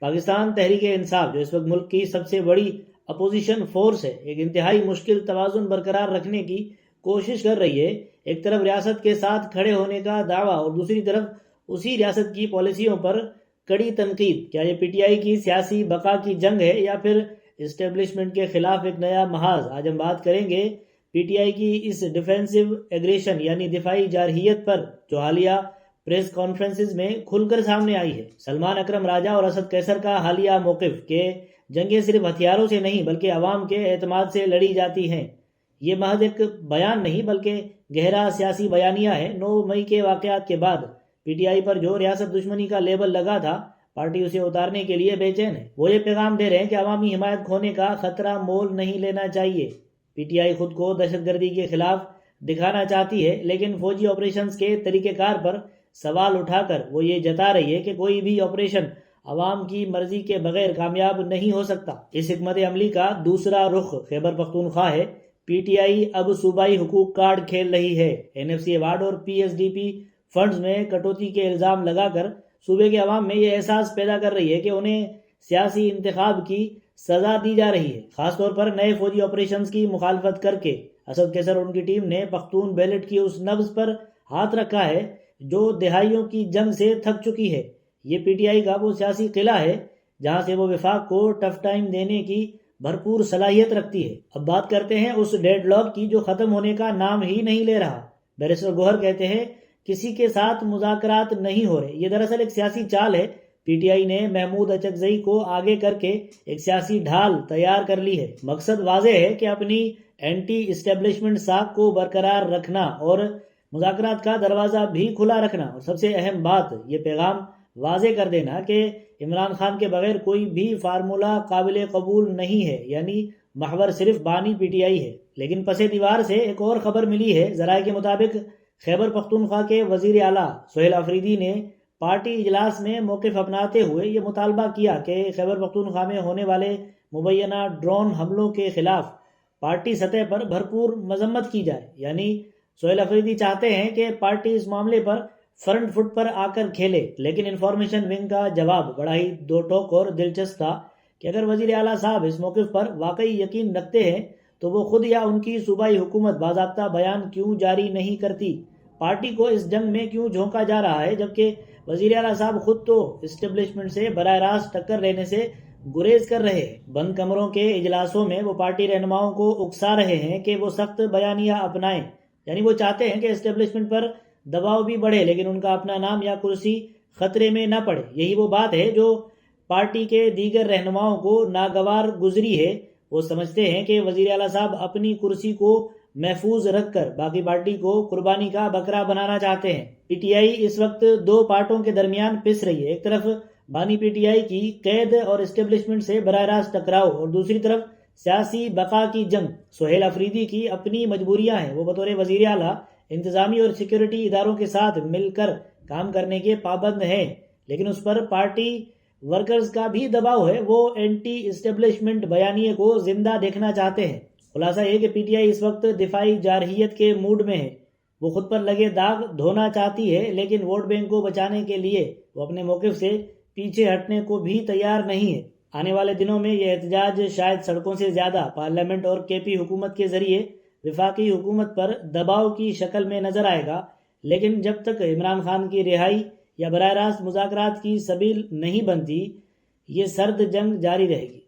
پاکستان تحریک انصاف جو اس وقت ملک کی سب سے بڑی اپوزیشن فورس ہے، ایک انتہائی مشکل توازن برقرار رکھنے کی کوشش کر رہی ہے۔ ایک طرف ریاست کے ساتھ کھڑے ہونے کا دعویٰ اور دوسری طرف اسی ریاست کی پالیسیوں پر کڑی تنقید۔ کیا یہ پی ٹی آئی کی سیاسی بقا کی جنگ ہے یا پھر اسٹیبلشمنٹ کے خلاف ایک نیا محاذ؟ آج ہم بات کریں گے پی ٹی آئی کی اس ڈیفینسو ایگریشن یعنی دفاعی جارحیت پر جو حالیہ پریس کانفرنسز میں کھل کر سامنے آئی ہے۔ سلمان اکرم راجہ اور اسد قیصر کا حالیہ موقف کہ جنگیں صرف ہتھیاروں سے نہیں بلکہ عوام کے اعتماد سے لڑی جاتی ہیں، یہ محض ایک بیان نہیں بلکہ گہرا سیاسی بیانیہ ہے۔ 9 مئی کے واقعات کے بعد پی ٹی آئی پر جو ریاست دشمنی کا لیبل لگا تھا، پارٹی اسے اتارنے کے لیے بے چین ہے۔ وہ یہ پیغام دے رہے ہیں کہ عوامی حمایت کھونے کا خطرہ مول نہیں لینا چاہیے۔ پی ٹی آئی خود کو دہشت گردی کے خلاف دکھانا چاہتی ہے، لیکن فوجی آپریشنز کے طریقہ کار پر سوال اٹھا کر وہ یہ جتا رہی ہے کہ کوئی بھی آپریشن عوام کی مرضی کے بغیر کامیاب نہیں ہو سکتا۔ اس حکمت عملی کا دوسرا رخ خیبر پختونخوا ہے۔ پی ٹی آئی اب صوبائی حقوق کارڈ کھیل رہی ہے۔ این ایف سی ایوارڈ اور P S D P funds میں کٹوتی کے الزام لگا کر صوبے کے عوام میں یہ احساس پیدا کر رہی ہے کہ انہیں سیاسی انتخاب کی سزا دی جا رہی ہے۔ خاص طور پر نئے فوجی آپریشنز کی مخالفت کر کے اسد قیصر اور ان کی ٹیم نے پختون بیلٹ کی اس نبض پر ہاتھ رکھا ہے جو دہائیوں کی جنگ سے تھک چکی ہے۔ یہ پی ٹی آئی کا وہ سیاسی قلعہ ہے جہاں سے وہ وفاق کو ٹف ٹائم دینے کی بھرپور صلاحیت رکھتی ہے۔ اب بات کرتے ہیں اس ڈیڈ لاک کی جو ختم ہونے کا نام ہی نہیں لے رہا۔ بیرسٹر گوہر کہتے ہیں کسی کے ساتھ مذاکرات نہیں ہو رہے، یہ دراصل ایک سیاسی چال ہے۔ پی ٹی آئی نے محمود اچکزئی کو آگے کر کے ایک سیاسی ڈھال تیار کر لی ہے۔ مقصد واضح ہے کہ اپنی اینٹی اسٹیبلشمنٹ ساکھ کو برقرار رکھنا اور مذاکرات کا دروازہ بھی کھلا رکھنا، اور سب سے اہم بات یہ پیغام واضح کر دینا کہ عمران خان کے بغیر کوئی بھی فارمولہ قابل قبول نہیں ہے، یعنی محور صرف بانی پی ٹی آئی ہے۔ لیکن پس دیوار سے ایک اور خبر ملی ہے۔ ذرائع کے مطابق خیبر پختونخوا کے وزیر اعلیٰ سہیل آفریدی نے پارٹی اجلاس میں موقف اپناتے ہوئے یہ مطالبہ کیا کہ خیبر پختونخوا میں ہونے والے مبینہ ڈرون حملوں کے خلاف پارٹی سطح پر بھرپور مذمت کی جائے۔ یعنی سہیل آفریدی چاہتے ہیں کہ پارٹی اس معاملے پر فرنٹ فٹ پر آ کر کھیلے، لیکن انفارمیشن ونگ کا جواب بڑا ہی دو ٹوک اور دلچسپ تھا کہ اگر وزیر اعلیٰ صاحب اس موقف پر واقعی یقین رکھتے ہیں تو وہ خود یا ان کی صوبائی حکومت باضابطہ بیان کیوں جاری نہیں کرتی؟ پارٹی کو اس جنگ میں کیوں جھونکا جا رہا ہے جبکہ وزیر اعلیٰ صاحب خود تو اسٹیبلشمنٹ سے براہ راست ٹکر لینے سے گریز کر رہے ہیں؟ بند کمروں کے اجلاسوں میں وہ پارٹی رہنماؤں کو اکسا رہے ہیں کہ وہ سخت بیانیہ اپنائیں، یعنی وہ چاہتے ہیں کہ اسٹیبلشمنٹ پر دباؤ بھی بڑھے لیکن ان کا اپنا نام یا کرسی خطرے میں نہ پڑے۔ یہی وہ بات ہے جو پارٹی کے دیگر رہنماؤں کو ناگوار گزری ہے۔ وہ سمجھتے ہیں کہ وزیر اعلیٰ صاحب اپنی کرسی کو محفوظ رکھ کر باقی پارٹی کو قربانی کا بکرا بنانا چاہتے ہیں۔ پی ٹی آئی اس وقت دو پارٹوں کے درمیان پس رہی ہے۔ ایک طرف بانی پی ٹی آئی کی قید اور اسٹیبلشمنٹ سے براہ راست ٹکراؤ، اور دوسری طرف سیاسی بقا کی جنگ۔ سہیل آفریدی کی اپنی مجبوریاں ہیں، وہ بطور وزیر اعلیٰ انتظامی اور سیکیورٹی اداروں کے ساتھ مل کر کام کرنے کے پابند ہیں، لیکن اس پر پارٹی ورکرز کا بھی دباؤ ہے۔ وہ اینٹی اسٹیبلشمنٹ بیانیے کو زندہ دیکھنا چاہتے ہیں۔ خلاصہ یہ کہ پی ٹی آئی اس وقت دفاعی جارحیت کے موڈ میں ہے۔ وہ خود پر لگے داغ دھونا چاہتی ہے، لیکن ووٹ بینک کو بچانے کے لیے وہ اپنے موقف سے پیچھے ہٹنے کو بھی تیار نہیں ہے۔ آنے والے دنوں میں یہ احتجاج شاید سڑکوں سے زیادہ پارلیمنٹ اور کے پی حکومت کے ذریعے وفاقی حکومت پر دباؤ کی شکل میں نظر آئے گا، لیکن جب تک عمران خان کی رہائی یا براہ راست مذاکرات کی سبیل نہیں بنتی، یہ سرد جنگ جاری رہے گی۔